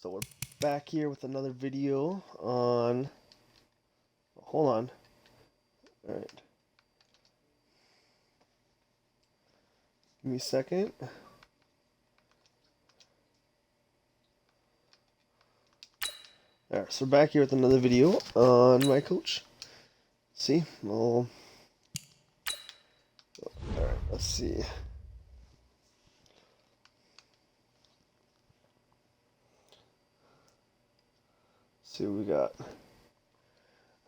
So we're back here with another video on, hold on, alright, give me a second. Alright, so we're back here with another video on my coach. See, well, alright, let's see. See what we got.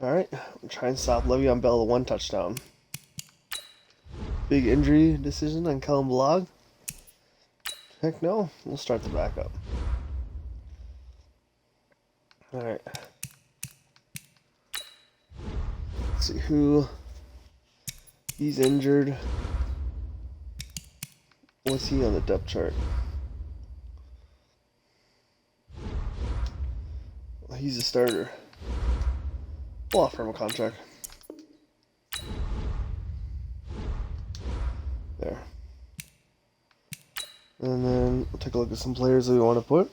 Alright, I'm trying to stop Le'Veon Bell to 1 touchdown. Big injury decision on Kellen Balog. Heck no, we'll start the backup. Alright. Let's see who he's injured. What's he on the depth chart? He's a starter. We'll offer him a contract. There. And then we'll take a look at some players that we want to put.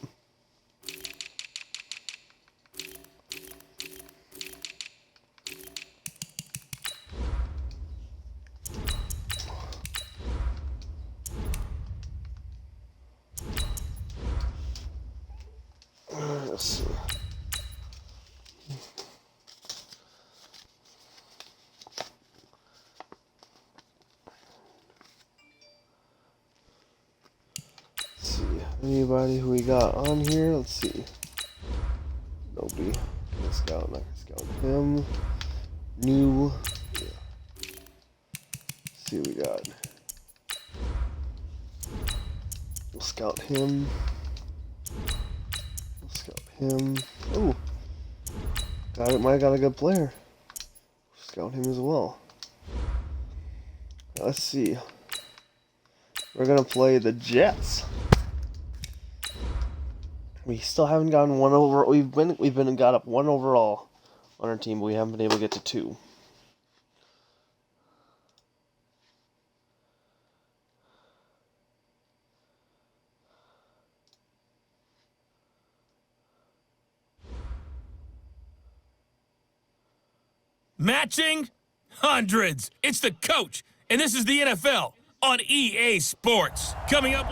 Let's see. Anybody who we got on here? Let's see. Nobody. Let's scout. Not gonna scout him. New. Yeah. Let's see what we got. We'll scout him. We'll scout him. Oh, got it. Might have got a good player. Scout him as well. Let's see. We're gonna play the Jets. We still haven't gotten 1 over. We've got up 1 overall on our team, but we haven't been able to get to 2. Matching hundreds. It's the coach, and this is the NFL on EA Sports. Coming up.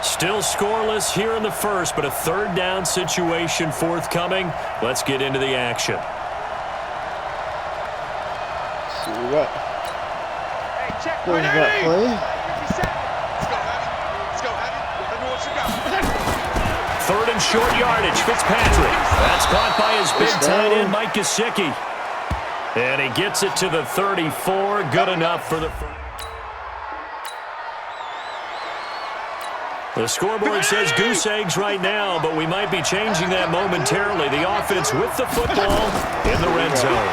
Still scoreless here in the first, but a 3rd down situation forthcoming. Let's get into the action. See what we got. Hey, check There's that play. 50 seconds. Let's go, Abby. Let me what you got. 3rd and short yardage, Fitzpatrick. That's caught by his big tight end, Mike Gesicki. And he gets it to the 34. Good enough for the first. The scoreboard says goose eggs right now, but we might be changing that momentarily. The offense with the football in the red zone.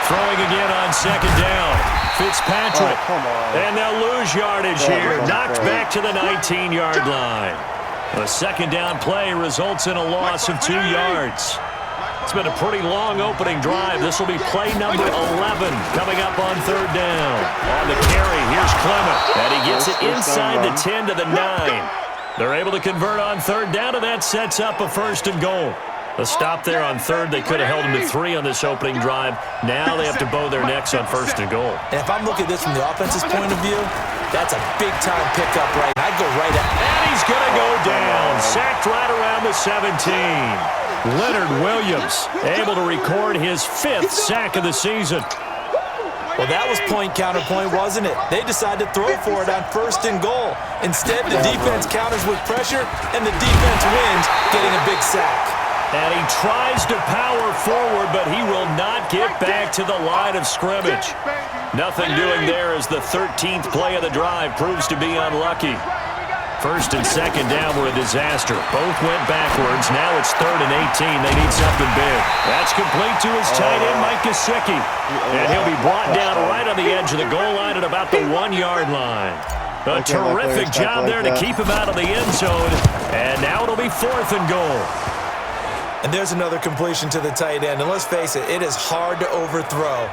Throwing again on 2nd down. Fitzpatrick. Oh, come on. And they'll lose yardage here. Knocked back to the 19-yard line. A 2nd down play results in a loss of 2 yards. It's been a pretty long opening drive. This will be play number 11 coming up on 3rd down. On the carry, here's Clement. And he gets it inside the 10 to the 9. They're able to convert on 3rd down, and that sets up a 1st and goal. A stop there on 3rd. They could have held him to 3 on this opening drive. Now they have to bow their necks on 1st and goal. And if I'm looking at this from the offense's point of view, that's a big-time pickup right now. I'd go right at. And he's going to go down. Sacked right around the 17. Leonard Williams able to record his 5th sack of the season. Well, that was point-counterpoint, wasn't it? They decided to throw for it on 1st and goal. Instead, the defense counters with pressure, and the defense wins, getting a big sack. And he tries to power forward, but he will not get back to the line of scrimmage. Nothing doing there as the 13th play of the drive proves to be unlucky. 1st and 2nd down were a disaster. Both went backwards. Now it's 3rd and 18. They need something big. That's complete to his tight end, Mike Gesicki. And he'll be brought down right on the edge of the goal line at about the 1-yard line. A terrific job there to keep him out of the end zone. And now it'll be 4th and goal. And there's another completion to the tight end. And let's face it, it is hard to overthrow.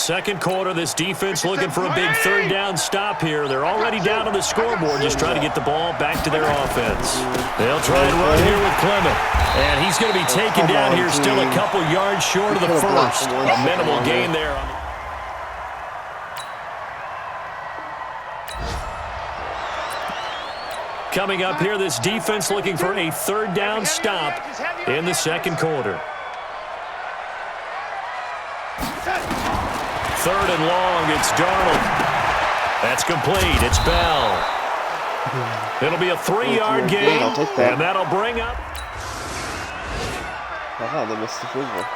Second quarter, this defense looking for a big third down stop here. They're already down on the scoreboard, just trying to get the ball back to their offense. They'll try and run here with Clement. And he's going to be taken down here, still a couple yards short of the first. A minimal gain there. Coming up here, this defense looking for a third down stop in the second quarter. Third and long, it's Darnold. That's complete. It's Bell. It'll be a 3-yard gain, and that'll bring up. They missed the field goal.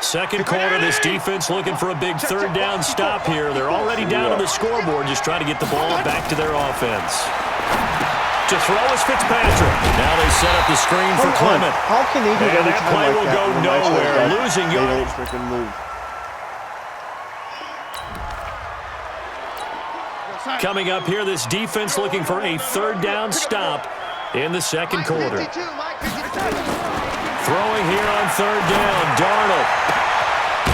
Second quarter, this defense looking for a big third down stop here. They're already down on the scoreboard, just trying to get the ball back to their offense. To throw is Fitzpatrick. Now they set up the screen for Clement. How can they do And that play will go nowhere, losing They yardage. don't freaking move. Coming up here, this defense looking for a third down stop in the second quarter. Throwing here on third down, Darnold.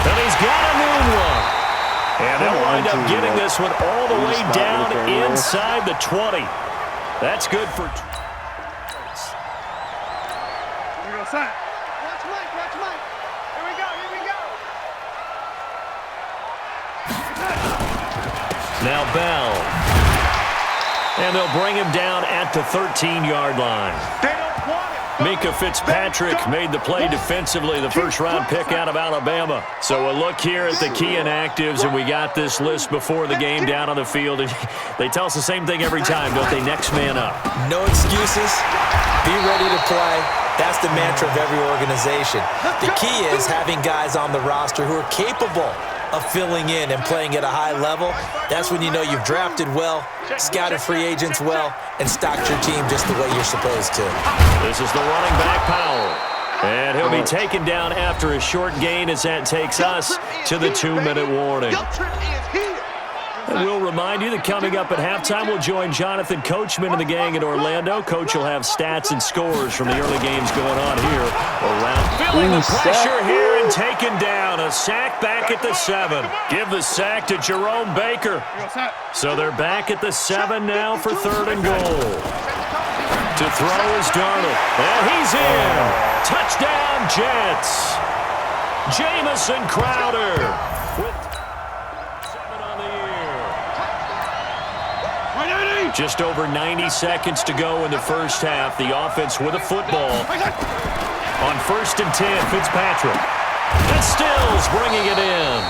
And he's got a new one. And they'll wind up getting this one all the way down inside the 20. That's good for... Here we go, son. Watch Mike, watch Mike. Here we go, here we go. Now Bell. And they'll bring him down at the 13-yard line. They don't want it. Micah Fitzpatrick made the play defensively, the first-round pick out of Alabama. So a look here at the key inactives, and we got this list before the game down on the field. And they tell us the same thing every time, don't they? Next man up. No excuses. Be ready to play. That's the mantra of every organization. The key is having guys on the roster who are capable of filling in and playing at a high level. That's when you know you've drafted well, scouted free agents well, and stocked your team just the way you're supposed to. This is the running back, Powell. And he'll be taken down after a short gain as that takes us to the 2-minute warning. And we'll remind you that coming up at halftime, we'll join Jonathan Coachman and the gang in Orlando. Coach will have stats and scores from the early games going on here around. Feeling the pressure here and taken down. A sack back at the 7. Give the sack to Jerome Baker. So they're back at the 7 now for third and goal. To throw is Darnold. And he's in. Touchdown, Jets. Jamison Crowder with 7 on the year. Just over 90 seconds to go in the first half. The offense with a football. On 1st and 10, Fitzpatrick. And Stills bringing it in.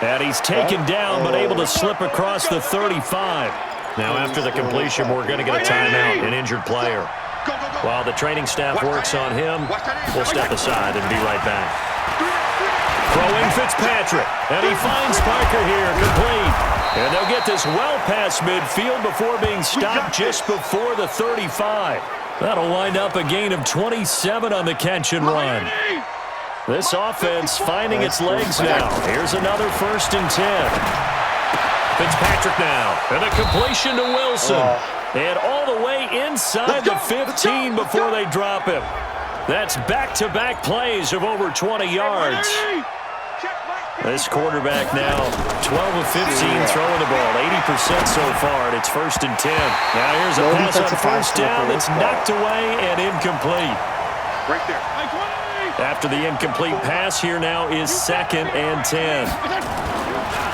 And he's taken down but able to slip across the 35. Now after the completion, we're going to get a timeout, an injured player. While the training staff works on him, we'll step aside and be right back. Throwing Fitzpatrick, and he finds Parker here, complete. And they'll get this well past midfield before being stopped just before the 35. That'll wind up a gain of 27 on the catch and run. This offense finding its legs now. Here's another 1st and 10. Fitzpatrick now, and a completion to Wilson. And all the way inside the 15 before they drop him. That's back-to-back plays of over 20 yards. This quarterback now, 12 of 15 throwing the ball, 80% so far, and it's 1st and 10. Now here's a pass on first down that's knocked away and incomplete. Right there. After the incomplete pass, here now is 2nd and 10.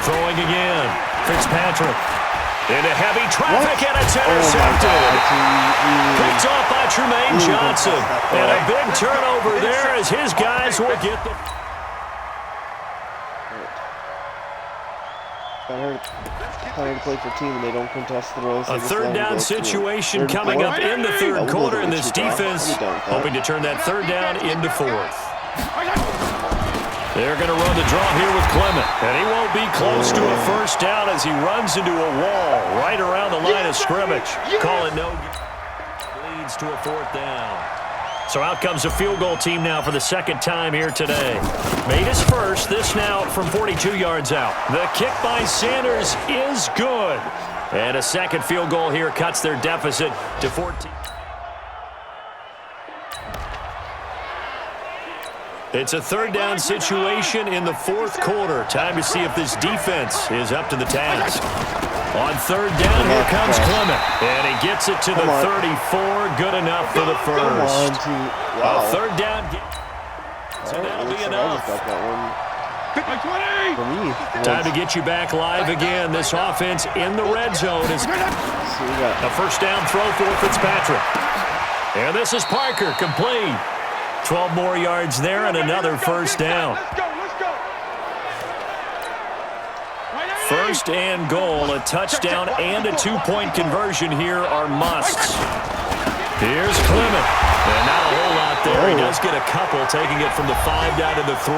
Throwing again, Fitzpatrick. Into heavy traffic, and it's intercepted. Picked off by Tremaine Johnson. And a big turnover there as his guys will get the... Better to play for a team and they don't contest the throws. A third down situation coming up in the third quarter, and this defense hoping to turn that third down into 4th. They're going to run the draw here with Clement, and he won't be close to a first down as he runs into a wall right around the line of scrimmage. Call it no good. Leads to a 4th down. So out comes a field goal team now for the 2nd time here today. Made his first, this now from 42 yards out. The kick by Sanders is good. And a 2nd field goal here cuts their deficit to 14. It's a third down situation in the fourth quarter. Time to see if this defense is up to the task. On third down, here comes Clement. And he gets it to the 34. Good enough for the first. Wow. A third down. So that'll be enough. Got that one for me. Time to get you back live again. This offense in the red zone is a first down throw for Fitzpatrick. And this is Parker, complete. 12 more yards there and another first down. First and goal, a touchdown and a two-point conversion here are musts. Here's Clement. And not a whole lot there. He does get a couple, taking it from the 5 down to the 3.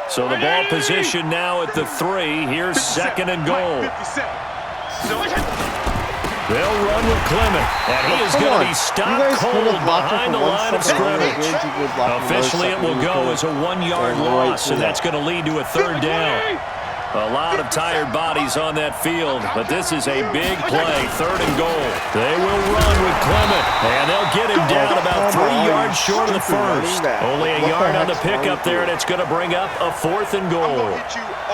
So the ball position now at the 3. Here's second and goal. They'll run with Clement, and he is going to be stopped cold behind the line of scrimmage. Officially, it will go as a 1-yard loss, and that's going to lead to a third down. A lot of tired bodies on that field, but this is a big play, third and goal. They will run with Clement, and they'll get him down about 3 yards short of the first. Only a yard on the pickup there, and it's going to bring up a fourth and goal.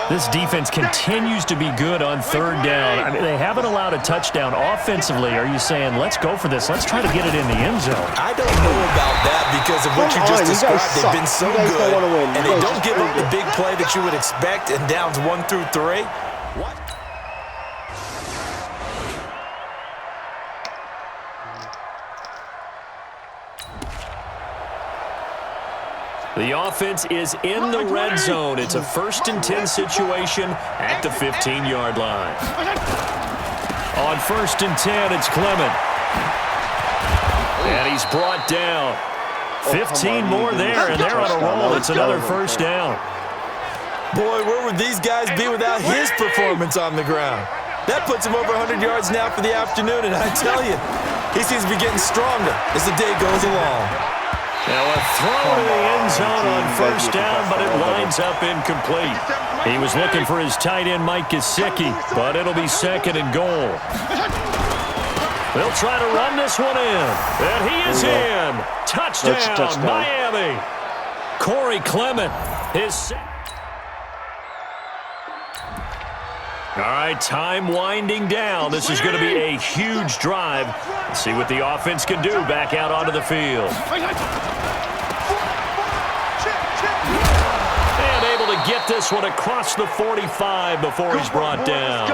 This defense continues to be good on third down. I mean, they haven't allowed a touchdown offensively. Are you saying, let's go for this? Let's try to get it in the end zone. I don't know about that because of what you just described. They've been so good, and they don't give up the big play that you would expect in downs 1 through 3. What? The offense is in the red zone. It's a 1st and 10 situation at the 15-yard line. On 1st and 10, it's Clement. And he's brought down. 15 more there, and they're on a roll. It's another first down. Boy, where would these guys be without his performance on the ground? That puts him over 100 yards now for the afternoon, and I tell you, he seems to be getting stronger as the day goes along. Now a throw to the end zone on first down, but it winds up incomplete. He was looking for his tight end, Mike Gesicki, but it'll be second and goal. They'll try to run this one in, and he is in. Touchdown, Miami. Corey Clement, his second. All right, time winding down. This is going to be a huge drive. Let's see what the offense can do back out onto the field. And able to get this one across the 45 before he's brought down.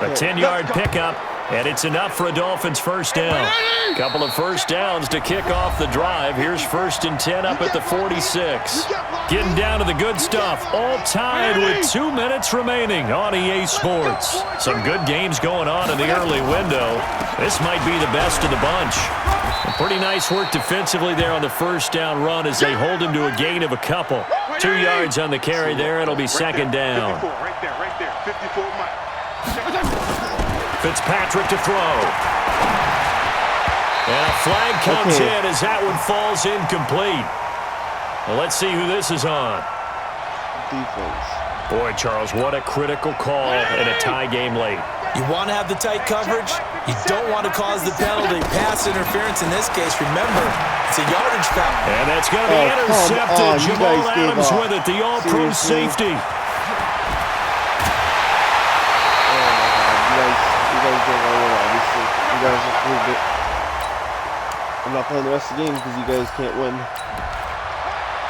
A 10-yard pickup, and it's enough for a Dolphins first down. Couple of first downs to kick off the drive. Here's 1st and 10 up at the 46. Getting down to the good stuff, all tied with 2 minutes remaining on EA Sports. Some good games going on in the early window. This might be the best of the bunch. Pretty nice work defensively there on the first down run as they hold him to a gain of a couple. 2 yards on the carry there. It'll be second down. Right there. 54 Mike. Fitzpatrick to throw. And a flag comes in as that one falls incomplete. Well, let's see who this is on. Defense. Boy, Charles, what a critical call in a tie game late. You want to have the tight coverage. You don't want to cause the penalty. Pass interference in this case, remember, it's a yardage foul. And that's going to be intercepted. Jamal Adams with it, the all-pro safety. I'm not playing the rest of the game because you guys can't win.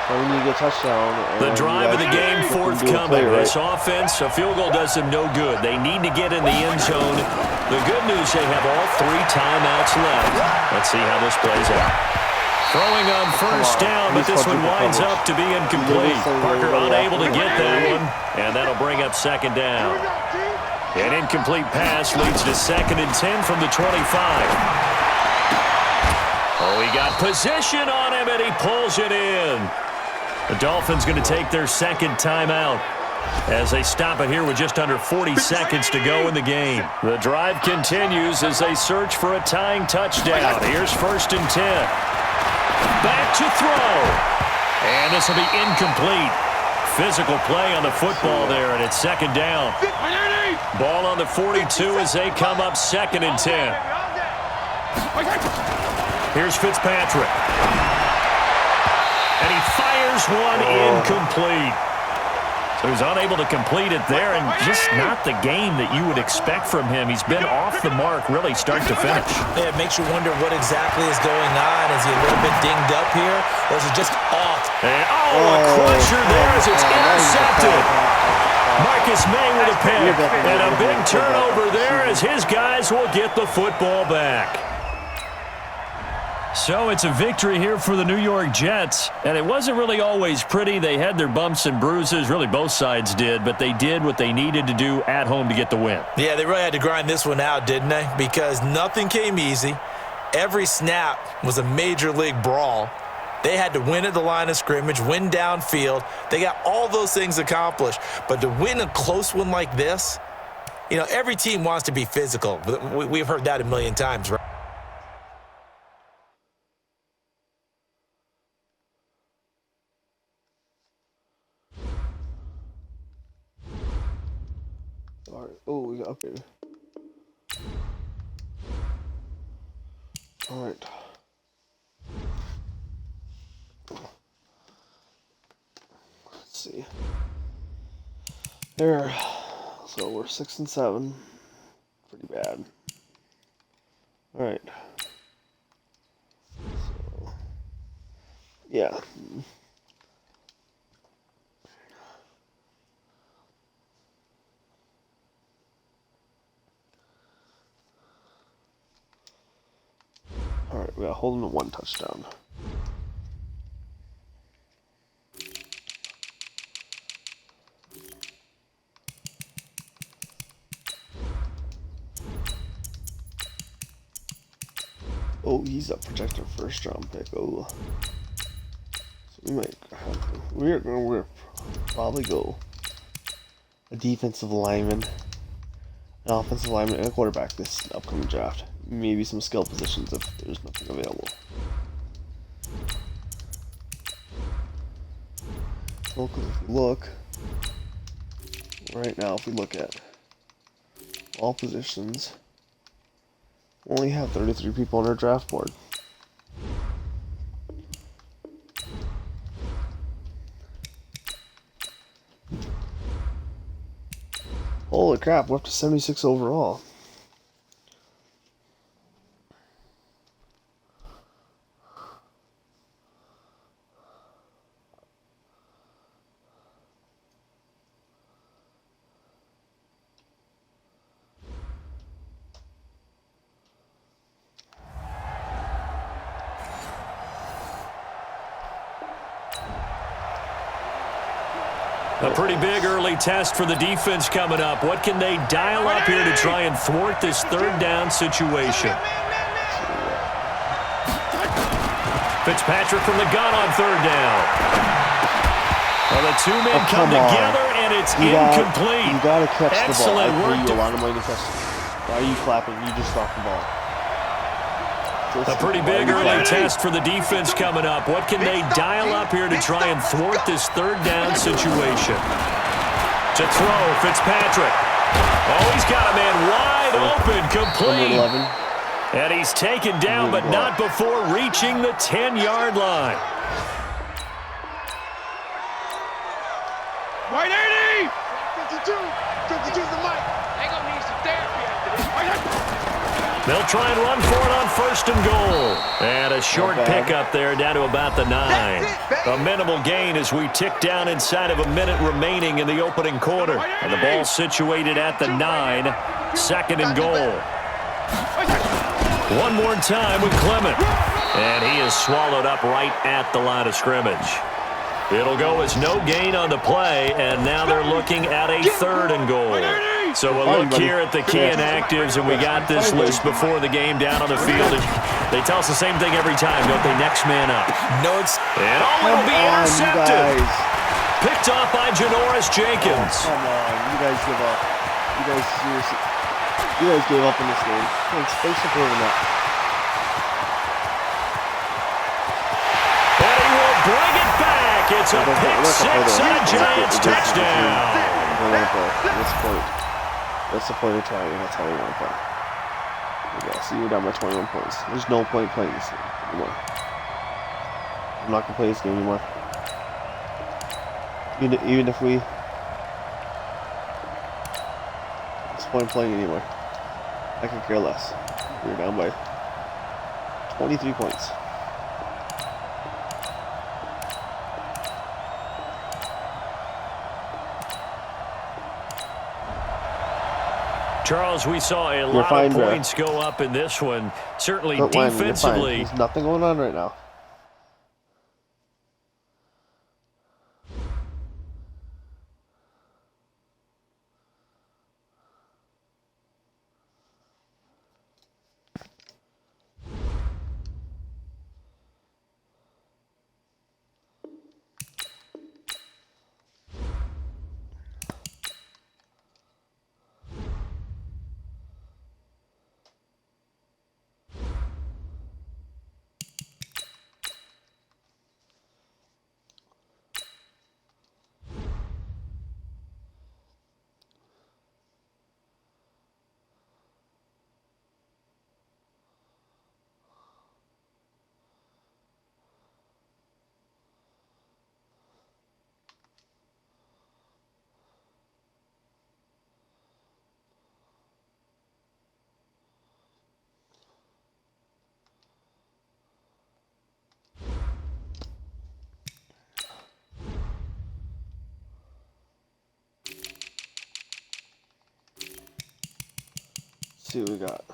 So we need to get a touchdown. The drive of the game forthcoming. This offense, a field goal does them no good. They need to get in the end zone. The good news, they have all 3 timeouts left. Let's see how this plays out. Throwing on first down, but this one winds up to be incomplete. Parker unable to get that one, and that'll bring up second down. An incomplete pass leads to 2nd and 10 from the 25. Oh, he got position on him, and he pulls it in. The Dolphins going to take their second timeout as they stop it here with just under 40 seconds to go in the game. The drive continues as they search for a tying touchdown. Here's 1st and 10. Back to throw. And this will be incomplete. Physical play on the football there, and it's second down. Ball on the 42 as they come up 2nd and 10. Here's Fitzpatrick. And he fires one incomplete. So he's unable to complete it there, and just not the game that you would expect from him. He's been off the mark really start to finish. Yeah, it makes you wonder what exactly is going on. Is he a little bit dinged up here, or is it just off? And, a crusher there as it's intercepted. Marcus May with a pick, and a big turnover there as his guys will get the football back. So it's a victory here for the New York Jets, and it wasn't really always pretty. They had their bumps and bruises, really both sides did, but they did what they needed to do at home to get the win. Yeah, they really had to grind this one out, didn't they? Because nothing came easy. Every snap was a major league brawl. They had to win at the line of scrimmage, win downfield. They got all those things accomplished. But to win a close one like this, you know, every team wants to be physical. We've heard that a million times, right? Oh, we got upgraded. Alright. Let's see. There. So we're 6 and 7. Pretty bad. Alright. So, yeah. Alright, we got holding to 1 touchdown. Oh, he's a projected first round pick. Oh. So we might have to, we're probably go a defensive lineman, an offensive lineman, and a quarterback this upcoming draft. Maybe some skill positions if there's nothing available. Well, because if we look, right now, if we look at all positions, we only have 33 people on our draft board. Holy crap, we're up to 76 overall. A pretty big early test for the defense coming up. What can they dial up here to try and thwart this third down situation? Fitzpatrick from the gun on third down. Well, the two men come together, and it's incomplete. You gotta catch Excellent the ball. work. I pay you a lot of money to catch the ball. Why are you flapping? You just dropped the ball. A pretty big early test for the defense coming up. What can they dial up here to try and thwart this third down situation? To throw, Fitzpatrick. Oh, he's got a man wide open, complete. And he's taken down, but not before reaching the 10-yard line. White 80! 52! 52's the mic. They're going to need some therapy after this. They'll try and run for it on first and goal. And a short pickup there down to about the 9. A minimal gain as we tick down inside of a minute remaining in the opening quarter. And the ball situated at the 9. 2nd and goal. One more time with Clement. And he is swallowed up right at the line of scrimmage. It'll go as no gain on the play, and now they're looking at a 3rd and goal. So we'll look here at the key inactives, and we got this list before the game down on the field. And they tell us the same thing every time, don't they? Next man up. No, it's... And will be intercepted. Picked off by Janoris Jenkins. Come on, you guys give up. You guys seriously... You guys gave up in this game. Thanks for proving that. And he will bring it back. It's a pick 6 and a Giants touchdown. What's the point? What's the point of trying? That's how we want to play. Okay, so you're down by 21 points. There's no point playing this game anymore. I'm not gonna play this game anymore. Even if we... What's the point playing anymore? I could care less. We're down by 23 points. Charles, we saw a lot of points go up in this one. Certainly defensively. There's nothing going on right now. See what we got.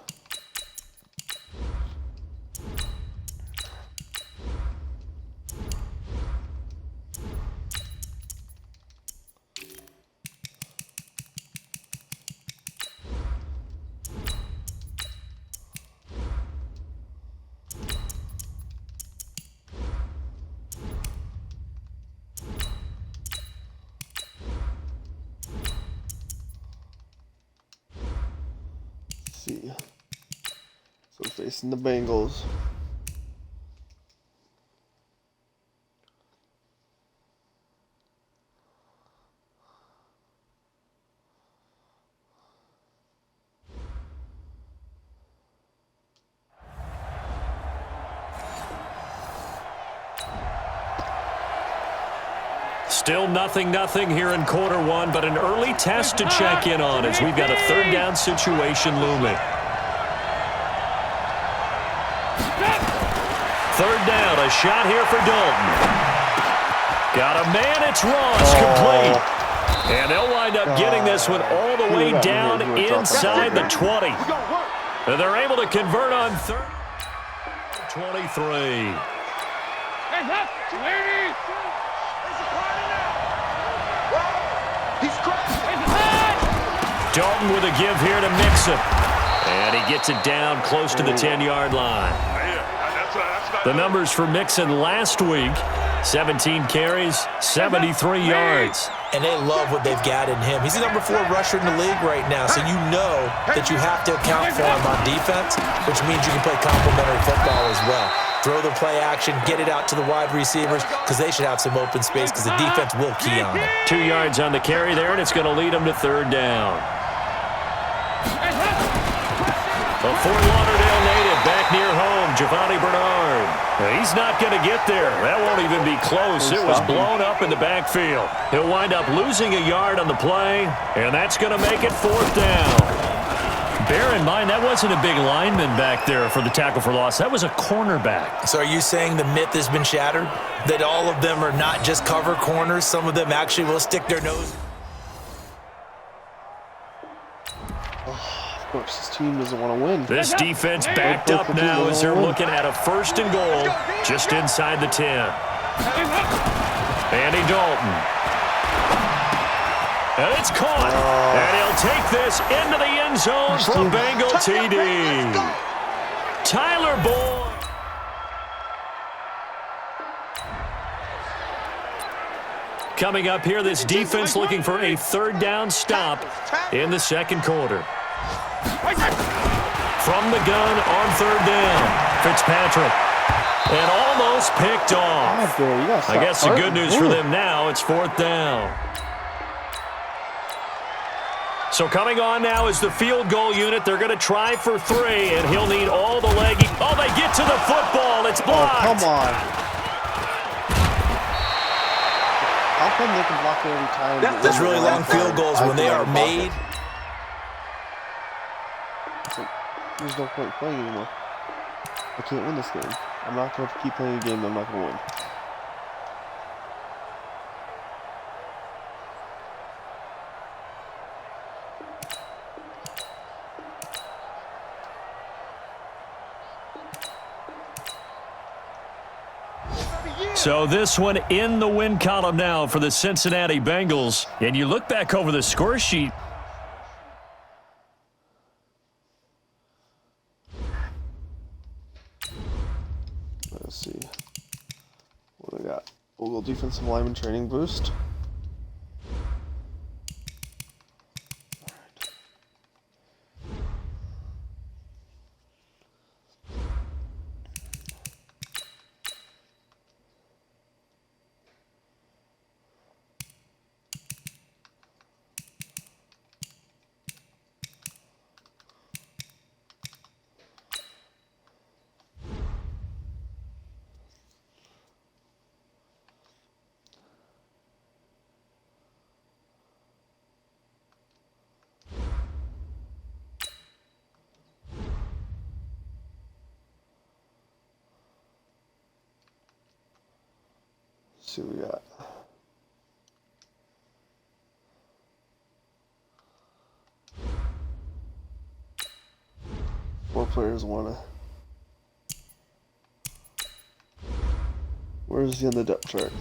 See. So facing the Bengals. Still 0-0 here in quarter one, but an early test to check in on as we've got a third down situation looming. Third down, a shot here for Dalton. Got a man, it's Ross, complete. And they'll wind up getting this one all the way down inside the 20. And they're able to convert on third. 23. Dalton with a give here to Mixon. And he gets it down close to the 10-yard line. The numbers for Mixon last week, 17 carries, 73 yards. And they love what they've got in him. He's the number 4 rusher in the league right now, so you know that you have to account for him on defense, which means you can play complementary football as well. Throw the play action, get it out to the wide receivers, because they should have some open space, because the defense will key on them. 2 yards on the carry there, and it's going to lead them to third down. A Fort Lauderdale native back near home, Giovanni Bernard. He's not going to get there. That won't even be close. It was blown up in the backfield. He'll wind up losing a yard on the play, and that's going to make it fourth down. Bear in mind, that wasn't a big lineman back there for the tackle for loss. That was a cornerback. So are you saying the myth has been shattered? That all of them are not just cover corners? Some of them actually will stick their nose? Of course, this team doesn't want to win. This defense backed up now as they're looking at a first and goal just inside the 10. Andy Dalton. And it's caught. And he'll take this into the end zone for a Bengal TD. Tyler Boyd. Coming up here, this defense looking for a third down stop in the second quarter. From the gun on third down, Fitzpatrick. And almost picked off. I guess the good news for them now, it's fourth down. So coming on now is the field goal unit. They're going to try for 3, and he'll need all the leg. Oh, they get to the football. It's blocked. Oh, come on. How come they can block it every time? Those really long field goals, when they are made. There's no point playing anymore. I can't win this game. I'm not going to keep playing a game I'm not going to win. So this one in the win column now for the Cincinnati Bengals. And you look back over the score sheet. Let's see. What do we got? Google defensive lineman training boost. See what we got. Four players wanna. Where is he on the depth chart?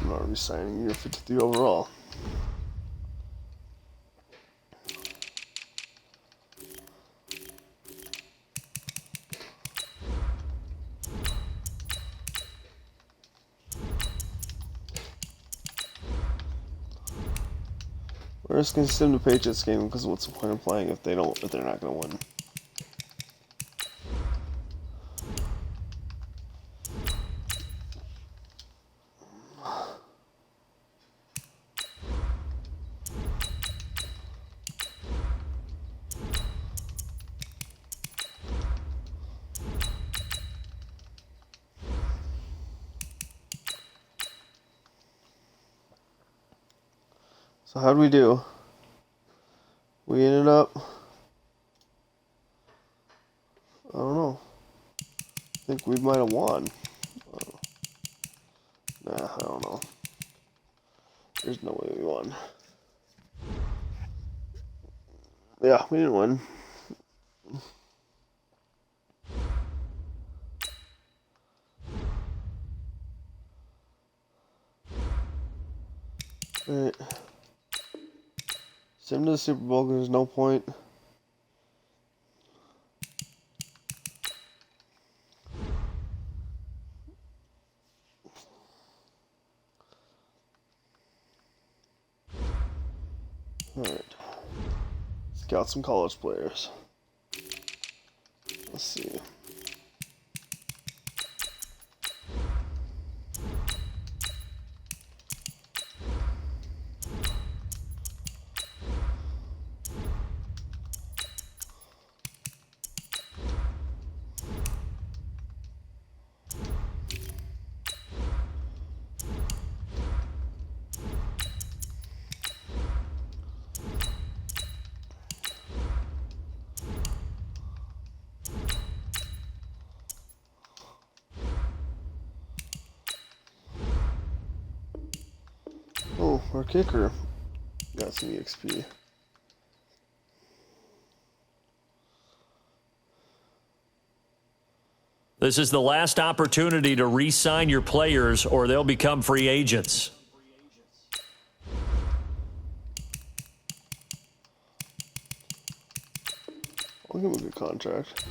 I'm not re-signing you 53 overall. We're just gonna sim the Patriots game because what's the point of playing if they're not gonna win? So how'd we do? We ended up, I don't know. I think we might have won. Nah, I don't know. There's no way we won. Yeah, we didn't win. Alright. Sim to the Super Bowl, there's no point. Alright. Scout some college players. Let's see. Oh, our kicker got some EXP. This is the last opportunity to re-sign your players or they'll become free agents. I'll give him a good contract.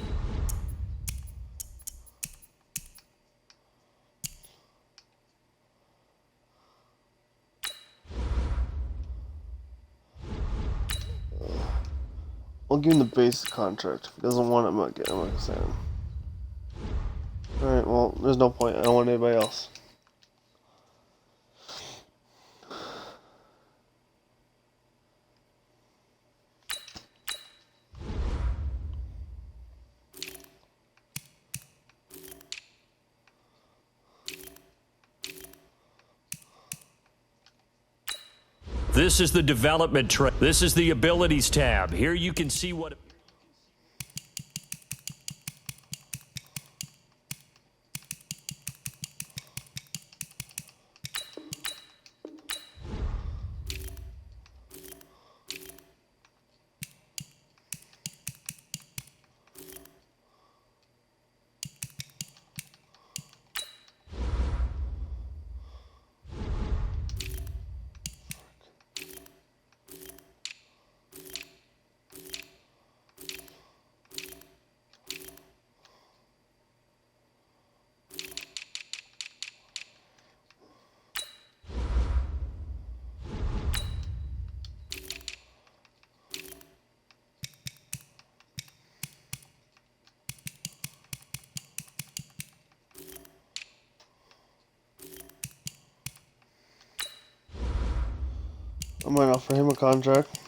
I'll give him the basic contract. If he doesn't want it, I'm not gonna sign him. Alright, well, there's no point. I don't want anybody else. This is the development tray. This is the abilities tab. Here you can see what... I might offer him a contract.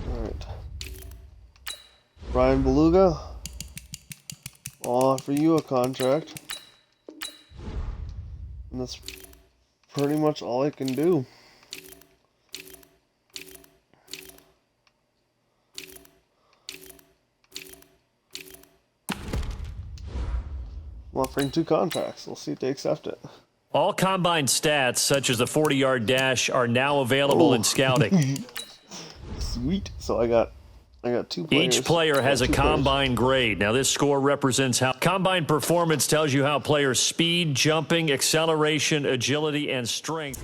Alright. Brian Beluga, I'll offer you a contract. And that's pretty much all I can do. I'm offering 2 contracts. We'll see if they accept it. All combine stats, such as the 40-yard dash, are now available in scouting. Sweet. So I got 2 players. Each player has a combine grade. Now, this score represents how combine performance tells you how players' speed, jumping, acceleration, agility, and strength.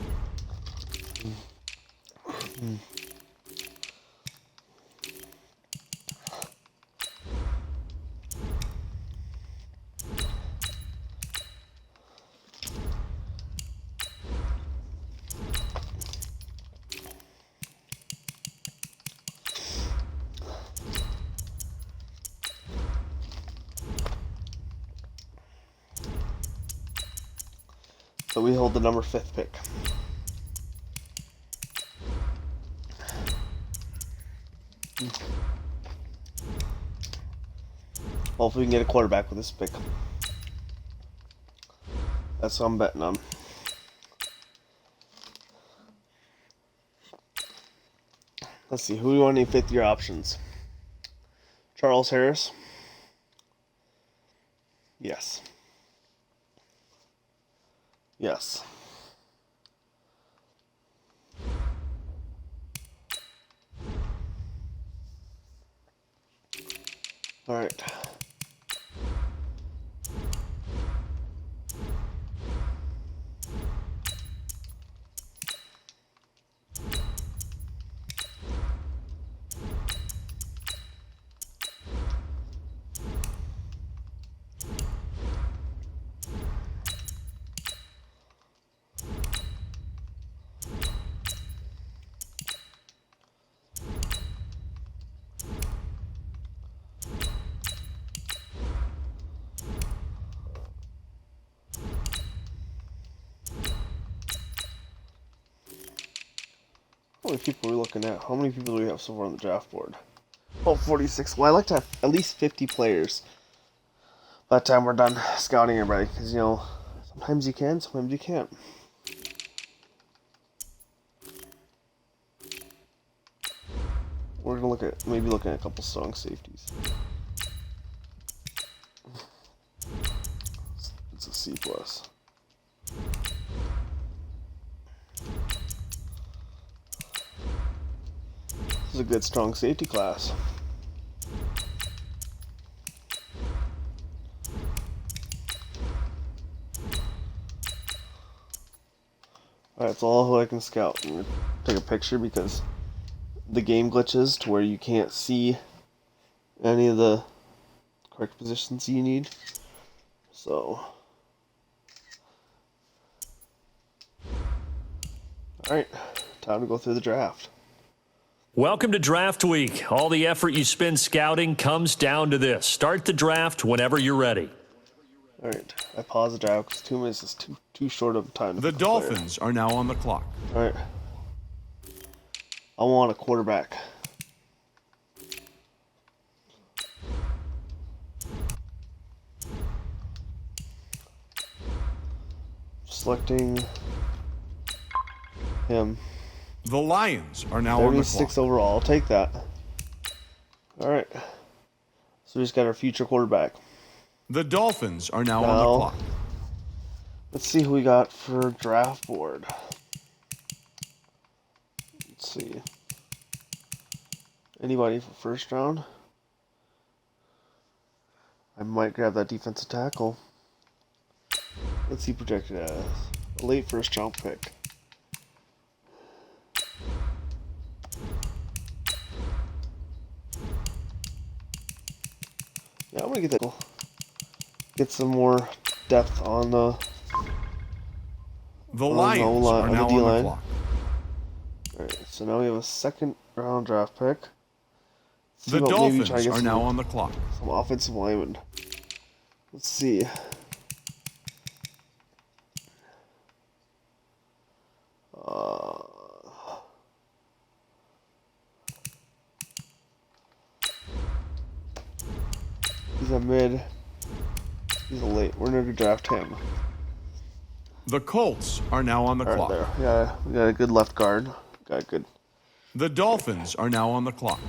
So we hold the number 5th pick. Hopefully we can get a quarterback with this pick. That's what I'm betting on. Let's see, who do you want any 5th-year options? Charles Harris? Yes. Yes. All right. How many people are we looking at? How many people do we have so far on the draft board? Oh, 46. Well, I like to have at least 50 players by the time we're done scouting everybody. Because, you know, sometimes you can, sometimes you can't. We're going to look at, maybe looking at a couple strong safeties. It's a C+. This is a good strong safety class. Alright, that's all who I can scout. I'm gonna take a picture because the game glitches to where you can't see any of the correct positions you need. So, alright, time to go through the draft. Welcome to Draft Week. All the effort you spend scouting comes down to this. Start the draft whenever you're ready. Alright, I pause the draft because 2 minutes is too short of time to The pick a player. Dolphins are now on the clock. Alright. I want a quarterback. Selecting him. The Lions are now on the 36 clock. overall. I'll take that. Alright. So we just got our future quarterback. The Dolphins are now on Now, the clock. let's see who we got for draft board. Let's see. Anybody for first round? I might grab that defensive tackle. Let's see projected as a late first round pick. Yeah, I'm gonna get that. Get some more depth on the The the Lions O-line- are on the now on the D-line. clock. Alright, so now we have a second round draft pick. See The about maybe try to Dolphins get are now on the clock. some offensive linemen. Let's see. He's a mid. He's a late. We're gonna draft him. The Colts are now on the All right, clock. there. Yeah, we got a good left guard. Got a good. The Dolphins are now on the clock.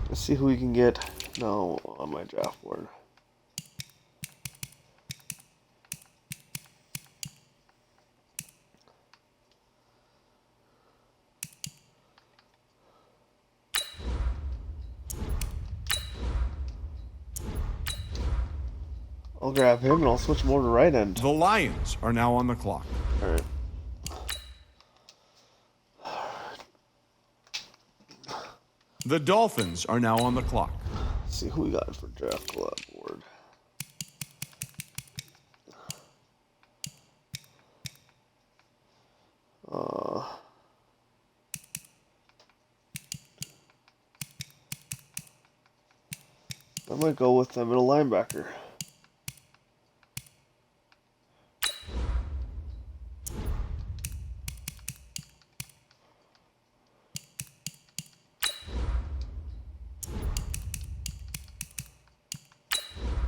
Let's see who we can get now on my draft board. I'll grab him and I'll switch him over to right end. The Lions are now on the clock. Alright. The Dolphins are now on the clock. Let's see who we got for draft club board. I might go with the middle linebacker.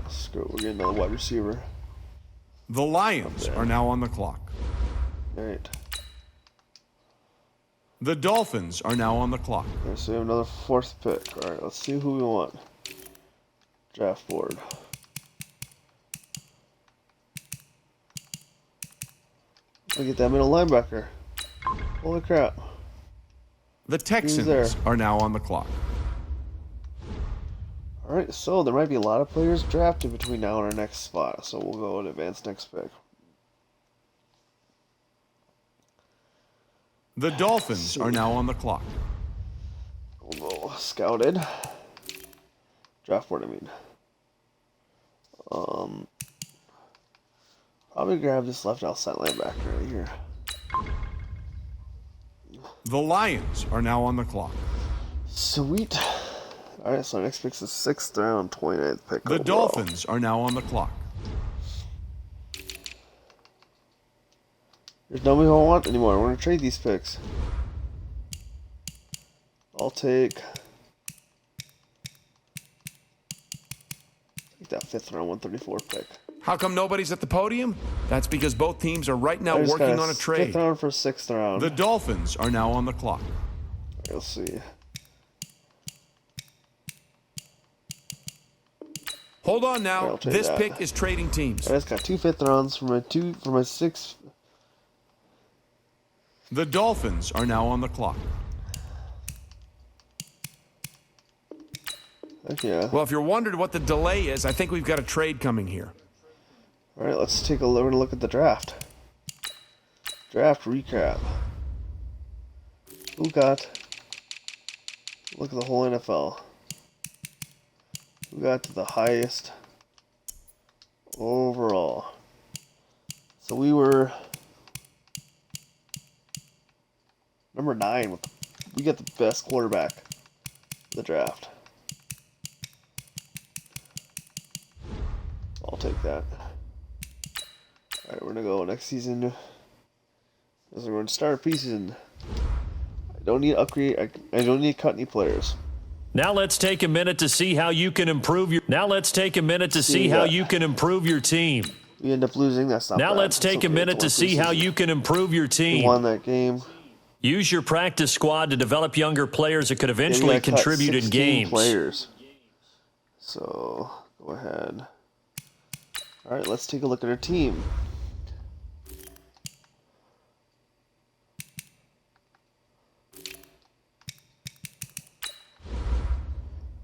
Screw it, we're getting another wide receiver. The Lions are now on the clock. Alright. The Dolphins are now on the clock. Alright, so we have another fourth pick. Alright, let's see who we want. Draft board. Look at that middle linebacker. Holy crap. The Texans there? are now on the clock. Alright, so there might be a lot of players drafted between now and our next spot, so we'll go and advance next pick. The Dolphins are now on the clock. We'll go scouted. Draft board, I mean. Probably grab this left outside linebacker right here. The Lions are now on the clock. Sweet. Alright, so our next pick's the 6th round, 29th pick. The overall. Dolphins are now on the clock. There's nobody who I want anymore. We're gonna trade these picks. I'll take that 5th round 134 pick. How come nobody's at the podium? That's because both teams are right now I just working got on a trade. 5th round for 6th round. The Dolphins are now on the clock. We'll see. Hold on I'll now. trade This that. pick is trading teams. I just got 2 5th rounds for my 6. The Dolphins are now on the clock. Heck yeah. Well, if you're wondering what the delay is, I think we've got a trade coming here. All right, let's take a look. We're gonna look at the draft. Draft recap. Who got Look at the whole NFL. We got to the highest overall. So we were number 9. We got the best quarterback in the draft. I'll take that. Alright, we're going to go next season. As we're going to start preseason. I don't need to upgrade. I don't need to cut any players. Now let's take a minute to see how you can improve your. Now let's take a minute to see how you can improve your team. We end up losing. That's not Now bad. let's take a minute to see how you can improve your We team. won that game. Use your practice squad to develop younger players that could eventually contribute in games. Players. So go ahead. All right, let's take a look at our team.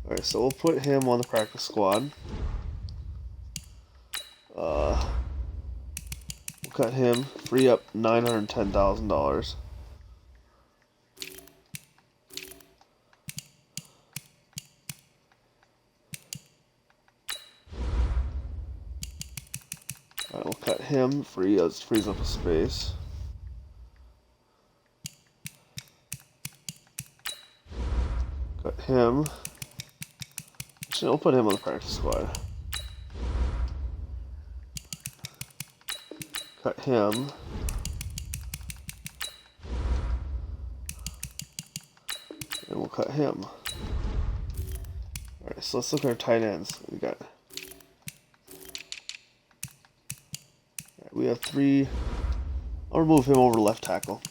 All right, so we'll put him on the practice squad. We'll cut him, free up $910,000. Alright, we'll cut him, frees up a space. Cut him. Actually, we'll put him on the practice squad. Cut him. And we'll cut him. Alright, so let's look at our tight ends. We have 3. I'll remove him over to left tackle.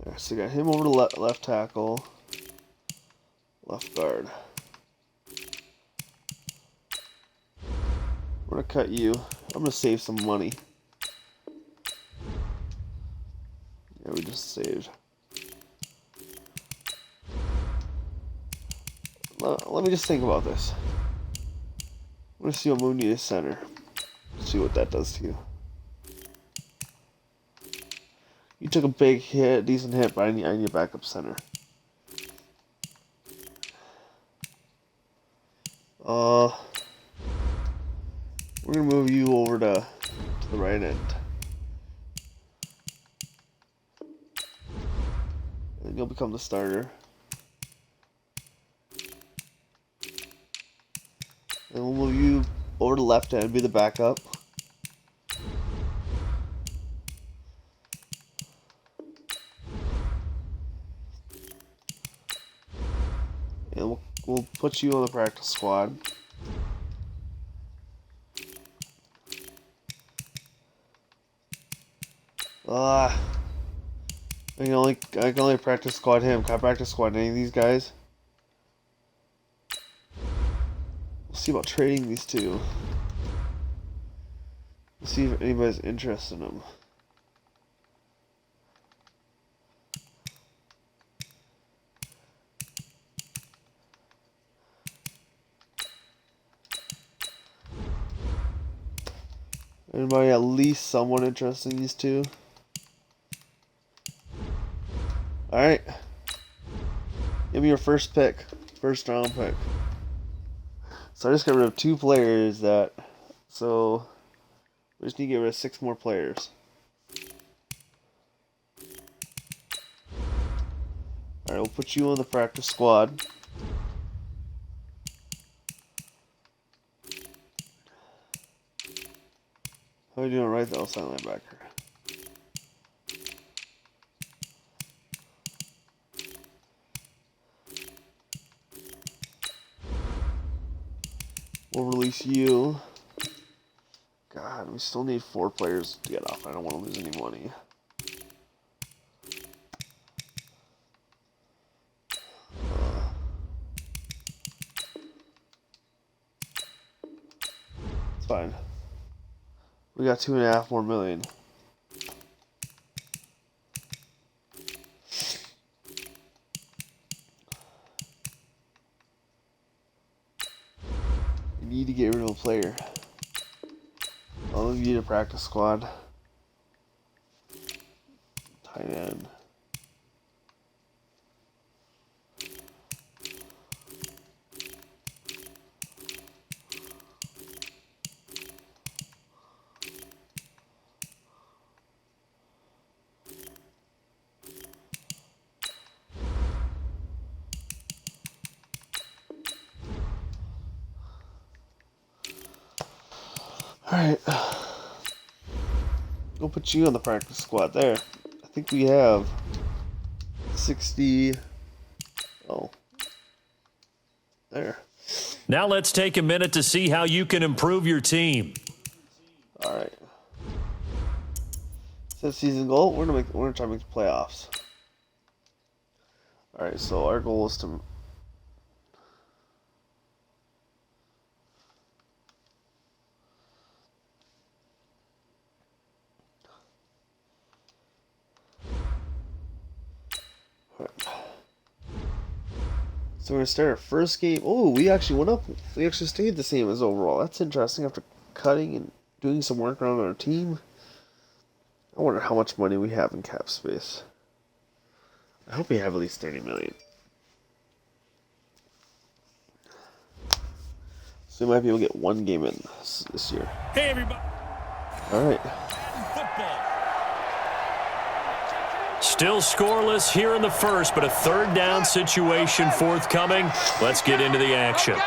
Alright, so we got him over to left tackle. Left guard. We're gonna cut you. I'm gonna save some money. Yeah, we just saved. Let me just think about this. I'm gonna see what Mooney is center. See what that does to you. You took a big hit, decent hit, but I need a backup center. We're gonna move you over to the right end. And you'll become the starter. And we'll move you over to left end, be the backup. And we'll put you on the practice squad. I can only practice squad him. Can I practice squad any of these guys? We'll see about trading these two. We'll see if anybody's interested in them. Anybody at least somewhat interested in these two? Alright. Give me your first pick. First round pick. So I just got rid of 2 players that... So... we just need to get rid of 6 more players. Alright, we'll put you on the practice squad. How are you doing right there, outside linebacker? We'll release you. God, we still need 4 players to get off. I don't want to lose any money. It's fine. We got 2.5 more million. We need to get rid of a player. I'll leave you to practice squad. tight end. Alright. We'll put you on the practice squad there. I think we have 60. Oh. There. Now let's take a minute to see how you can improve your team. Alright. Set season goal. We're gonna try to make the playoffs. Alright, so our goal is to So we're going to start our first game. Oh, we actually went up. We actually stayed the same as overall. That's interesting after cutting and doing some work around our team. I wonder how much money we have in cap space. I hope we have at least 30 million. So we might be able to get one game in this year. Hey, everybody. All right. Football. Still scoreless here in the first, but a third down situation forthcoming. Let's get into the action.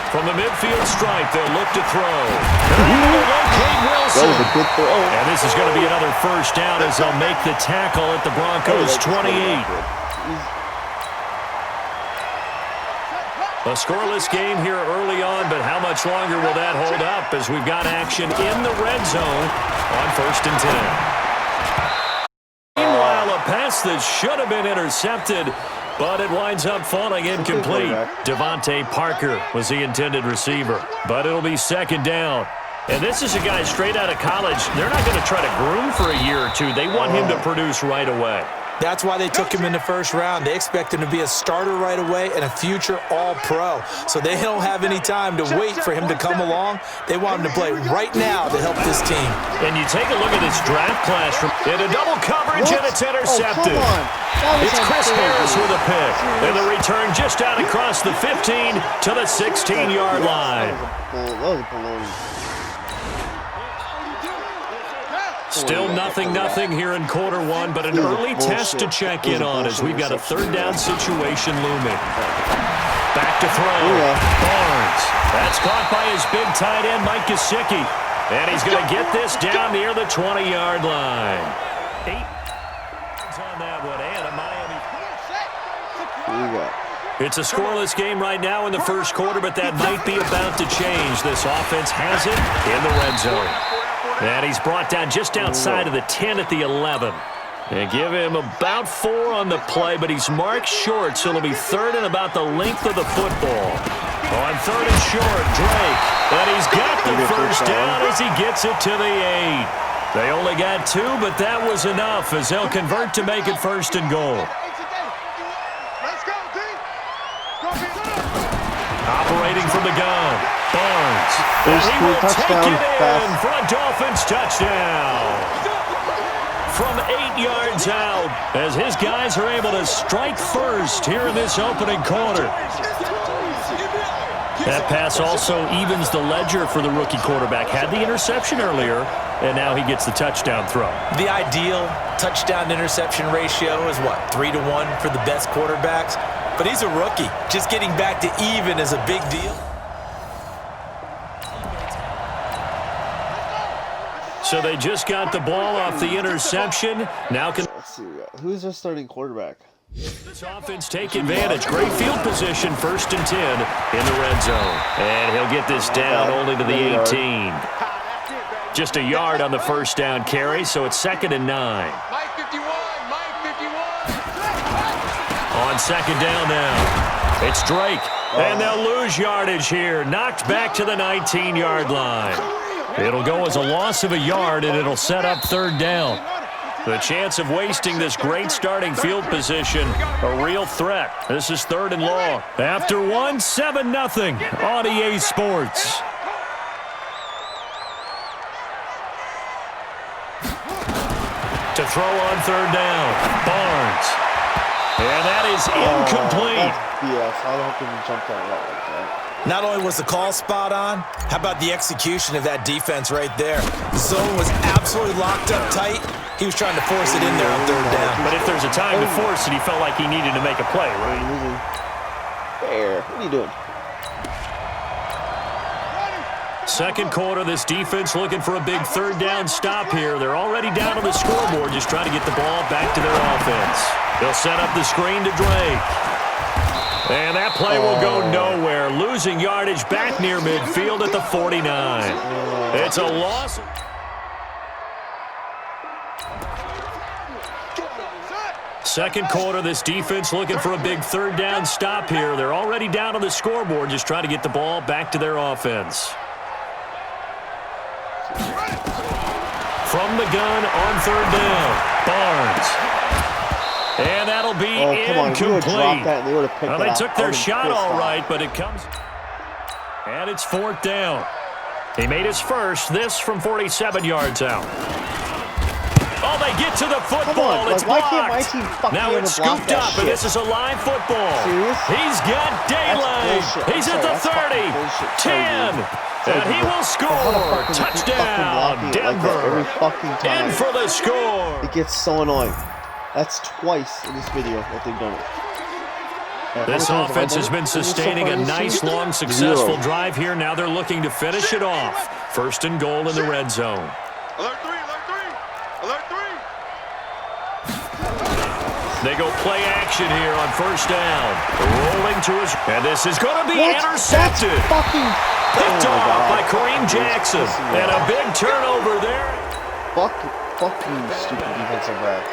From the midfield stripe, they'll look to throw. Locate Wilson. That was a good throw. And this is going to be another first down as they'll make the tackle at the Broncos 28. A scoreless game here early on, but how much longer will that hold up as we've got action in the red zone on 1st and 10. Meanwhile, a pass that should have been intercepted, but it winds up falling incomplete. Devontae Parker was the intended receiver, but it'll be 2nd down. And this is a guy straight out of college. They're not going to try to groom for a year or two. They want him to produce right away. That's why they took him in the first round. They expect him to be a starter right away and a future all-pro. So they don't have any time to wait for him to come along. They want him to play right now to help this team. And you take a look at this draft class in a double coverage, and it's intercepted. It's Chris Harris with a pick. And the return just out across the 15 to the 16-yard line. That was a baloney. Still nothing here in quarter one, but an early test to check in on as we've got a third down situation looming. Back to throw. Barnes. That's caught by his big tight end, Mike Gesicki. And he's going to get this down near the 20-yard line. 8 on that one, and a Miami. It's a scoreless game right now in the first quarter, but that might be about to change. This offense has it in the red zone. And he's brought down just outside of the 10 at the 11. And give him about 4 on the play, but he's marked short, so it'll be 3rd and about the length of the football. On 3rd and short, Drake. And he's got the first down as he gets it to the 8. They only got 2, but that was enough as they'll convert to make it 1st and goal. Operating from the gun, Barnes. And he will take it in for a Dolphins touchdown. From 8 yards out, as his guys are able to strike first here in this opening quarter. That pass also evens the ledger for the rookie quarterback. Had the interception earlier, and now he gets the touchdown throw. The ideal touchdown-interception ratio is what, 3-to-1 for the best quarterbacks? But he's a rookie. Just getting back to even is a big deal. So they just got the ball off the interception. Now can... Let's see, who's our starting quarterback? This offense take advantage. Great field position, 1st and 10 in the red zone. And he'll get this down only to the 18. Just a yard on the first down carry, so it's 2nd and 9. On 2nd down now, it's Drake. And they'll lose yardage here. Knocked back to the 19-yard line. It'll go as a loss of a yard, and it'll set up 3rd down. The chance of wasting this great starting field position, a real threat. This is 3rd and long. After 1, 7-0 on EA Sports. To throw on third down. Barnes. And that is incomplete. Yes, I hope he jumped that route like that. Not only was the call spot on, how about the execution of that defense right there? The zone was absolutely locked up tight. He was trying to force it in there on third down. But if there's a time to force it, he felt like he needed to make a play, right? There. What are you doing? Second quarter, this defense looking for a big third down stop here. They're already down on the scoreboard, just trying to get the ball back to their offense. They'll set up the screen to Drake. And that play will go nowhere. Losing yardage back near midfield at the 49. It's a loss. Second quarter, this defense looking for a big third down stop here. They're already down on the scoreboard, just trying to get the ball back to their offense. From the gun on third down, Barnes. And that'll be incomplete. Well, they took their shot all right, but it comes. And it's fourth down. He made his first, this from 47 yards out. Oh, they get to the football. It's blocked. Now it's scooped up, and this is a live football. He's got daylight. He's at the 30, 10, and he will score. Touchdown, Denver. In for the score. It gets so annoying. That's twice in this video that they've done it. This offense has been sustaining a nice, long, successful drive here. Now they're looking to finish it off. First and goal in the red zone. Alert three, alert three, alert three. They go play action here on first down. Rolling to his, and this is going to be intercepted. Picked off by Kareem Jackson. And a big turnover there. Fuck you, stupid defensive back.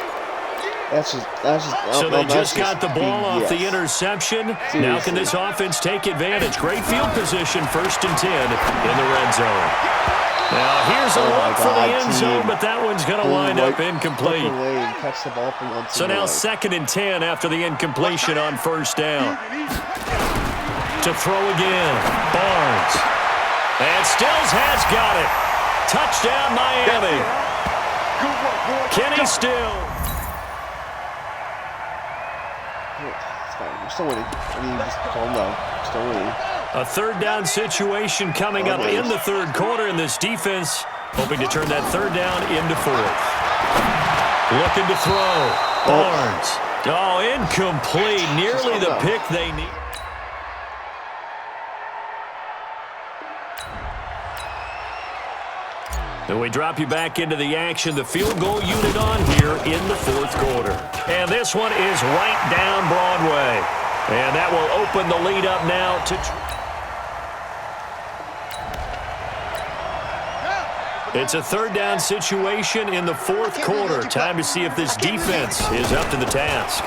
So they just got the ball off the interception. Seriously. Now can this offense take advantage? Great field position, first and 10 in the red zone. Now here's a look for the end zone, but that one's going to wind up incomplete. So now second and 10 after the incompletion on first down. To throw again, Barnes. And Stills has got it. Touchdown, Miami. Kenny Stills. We're still winning. I mean, just calm down. Still winning. A third down situation coming up in the third quarter, and this defense hoping to turn that third down into fourth. Looking to throw. Barnes. Oh, incomplete. Nearly the pick they need. And we drop you back into the action. The field goal unit on here in the fourth quarter. And this one is right down Broadway. And that will open the lead up now to... It's a third down situation in the fourth quarter. Time to see if this defense is up to the task.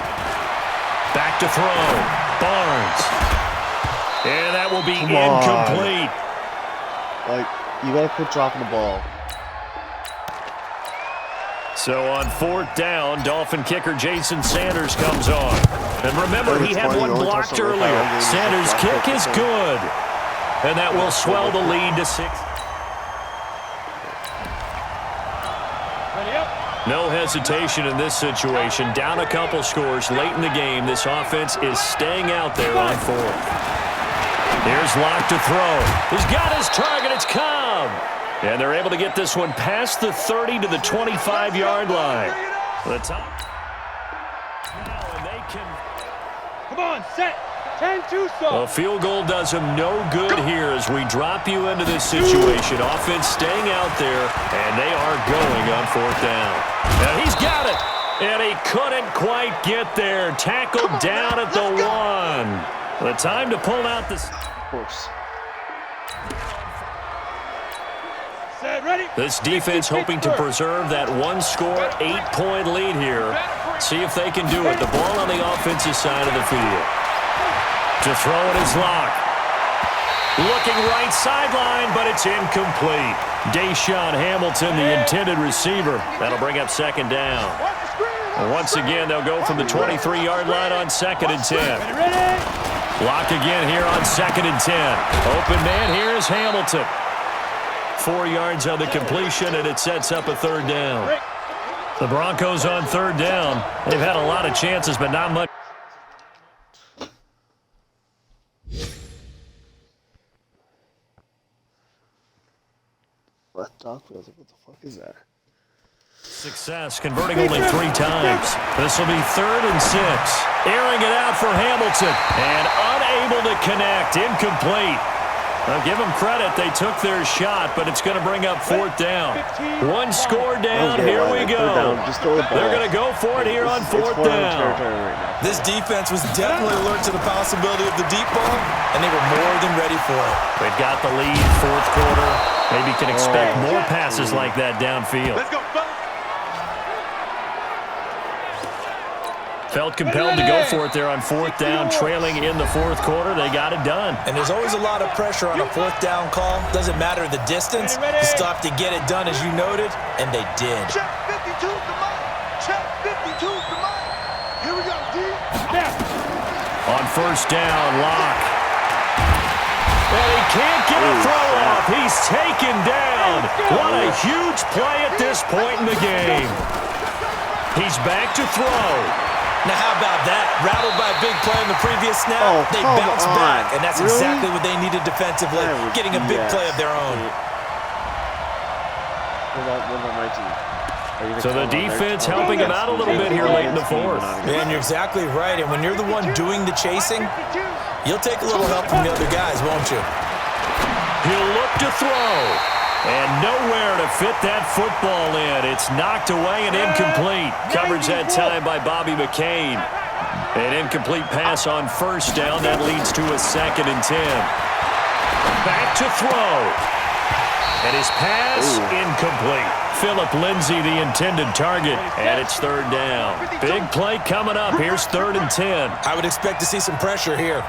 Back to throw. Barnes. And that will be incomplete. Like, you got to quit dropping the ball. So on fourth down, Dolphin kicker Jason Sanders comes on. And remember, he had one blocked earlier. Sanders' kick is good. And that will swell the lead to 6. No hesitation in this situation. Down a couple scores late in the game. This offense is staying out there on fourth. Here's Locke to throw. He's got his target. It's Cobb. And they're able to get this one past the 30 to the 25-yard line. The top. Now, and they can... Come on, set. 10-2 so. A field goal does them no good here as we drop you into this situation. Offense staying out there, and they are going on fourth down. And he's got it. And he couldn't quite get there. Tackled down at the 1. The time to pull out the... Of course. This defense hoping to preserve that one-score, 8-point lead here. See if they can do it. The ball on the offensive side of the field. To throw it is Locke. Looking right sideline, but it's incomplete. Deshaun Hamilton, the intended receiver. That'll bring up second down. And once again, they'll go from the 23-yard line on second and 10. Locke again here on second and 10. Open man here is Hamilton. 4 yards on the completion, and it sets up a third down. The Broncos on third down. They've had a lot of chances, but not much. Left tackle. I was like, what the fuck is that? Success, converting only 3 times. This will be 3rd and 6. Airing it out for Hamilton. And unable to connect. Incomplete. I'll give them credit. They took their shot, but it's going to bring up 4th down. 1 score down. Okay, Here we go. down. Just throw the ball. They're going to go for it here on 4th down. Right This defense was definitely alert to the possibility of the deep ball, and they were more than ready for it. They've got the lead, 4th quarter. Maybe can expect more passes like that downfield. Let's go, fellas. Felt compelled to go for it there on 4th down, trailing in the 4th quarter. They got it done. And there's always a lot of pressure on a 4th down call. Doesn't matter the distance. You still have to get it done, as you noted, and they did. Check 52 to Mike. Check 52 to Mike. Here we go, D. On 1st down, Locke. And he can't get a throw off. He's taken down. What a huge play at this point in the game. He's back to throw. Now, how about that? Rattled by a big play in the previous snap, they come bounce on. back, and that's Really? exactly what they needed defensively, getting a big play of their own. What about my team? Are you gonna So the call on their defense team? helping him out a little bit here late in the 4th. Man, you're exactly right, and when you're the one doing the chasing, you'll take a little help from the other guys, won't you? He'll look to throw. And nowhere to fit that football in. It's knocked away and incomplete. Coverage that time by Bobby McCain. An incomplete pass on 1st down. That leads to a 2nd and 10. Back to throw. And his pass incomplete. Philip Lindsay, the intended target, and it's 3rd down. Big play coming up. Here's 3rd and 10. I would expect to see some pressure here.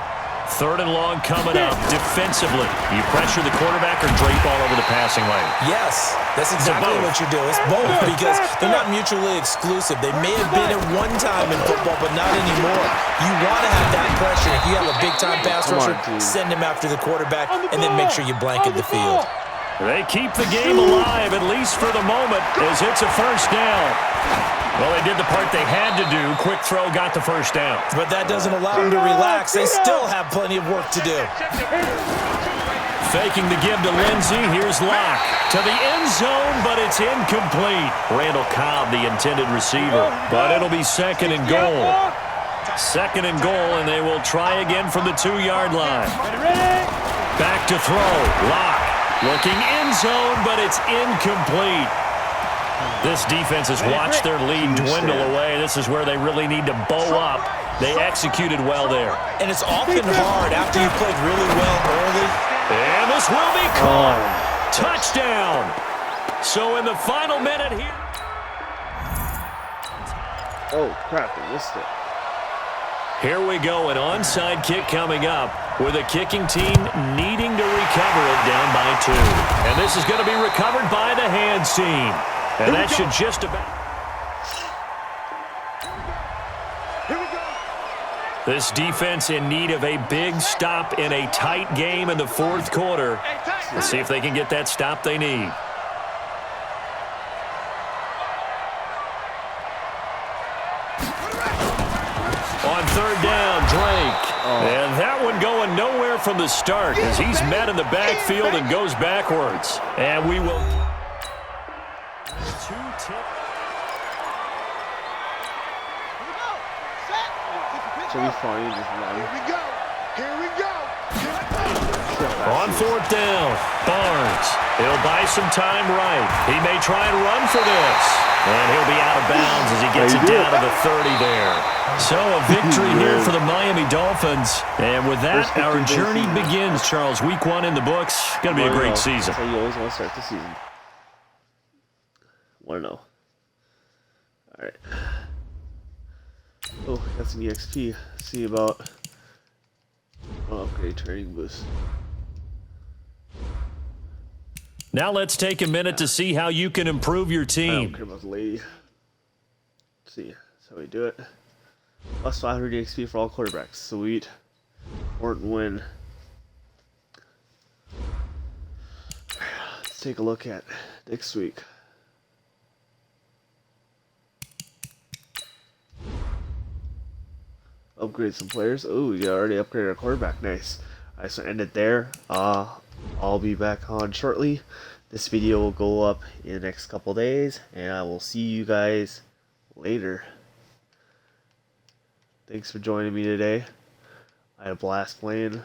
3rd and long coming up. Defensively, you pressure the quarterback or drape all over the passing lane? Yes, that's exactly what you do. It's both because they're not mutually exclusive. They may have been at one time in football, but not anymore. You want to have that pressure. If you have a big-time pass rusher, send him after the quarterback, and then make sure you blanket the field. They keep the game alive, at least for the moment, as it's a 1st down. Well, they did the part they had to do. Quick throw got the 1st down. But that doesn't allow them to relax. They still have plenty of work to do. Faking the give to Lindsay. Here's Locke to the end zone, but it's incomplete. Randall Cobb, the intended receiver. But it'll be 2nd and goal. 2nd and goal, and they will try again from the 2-yard line. Back to throw. Locke looking end zone, but it's incomplete. This defense has watched their lead dwindle away. This is where they really need to bow up. They executed well there. And it's often hard after you played really well early. And this will be caught. Touchdown. So in the final minute here. Oh, crap, I missed it. Here we go, an onside kick coming up with a kicking team needing to recover it down by 2. And this is going to be recovered by the hands team. And that should just about... This defense in need of a big stop in a tight game in the 4th quarter. Let's see if they can get that stop they need. On 3rd down, Drake. And that one going nowhere from the start as he's met in the backfield and goes backwards. And we will... Should we find just run? Here we go. Here we go. On 4th down, Barnes. He'll buy some time right. He may try and run for this. And he'll be out of bounds as he gets it down to the 30 there. So a victory here for the Miami Dolphins. And with that, our journey begins, Charles. Week 1 in the books. Going to be a great season. That's how you always want to start the season. Want to know. Alright. Oh, got some EXP. See about upgrade training boost. Now let's take a minute to see how you can improve your I don't team. care about the lady. Let's see. That's how we do it. Plus 500 EXP for all quarterbacks. Sweet. Important win. Let's take a look at next week. upgrade some players. Oh, we already upgraded our quarterback. Nice. Alright, so end it there. I'll be back on shortly. This video will go up in the next couple days, and I will see you guys later. Thanks for joining me today. I had a blast playing.